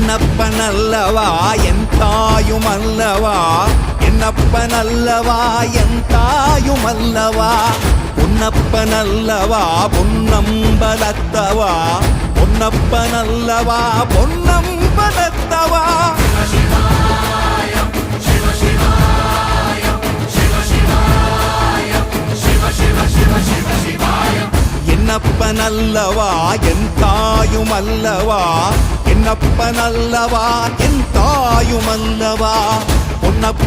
என்னப்பனல்லவா என் தாயுமல்லவா, என்னப்பனல்லவா என் தாயுமல்லவா, பொன்னப்பனல்லவா பொன்னம்பலத்தவா, பொன்னப்பனல்லவா பொன்னம்பலத்தவா. என்னப்பனல்லவா என் தாயுமல்லவா, என்னப்பனல்லவா என் தாயுமல்லவா, Ponnappa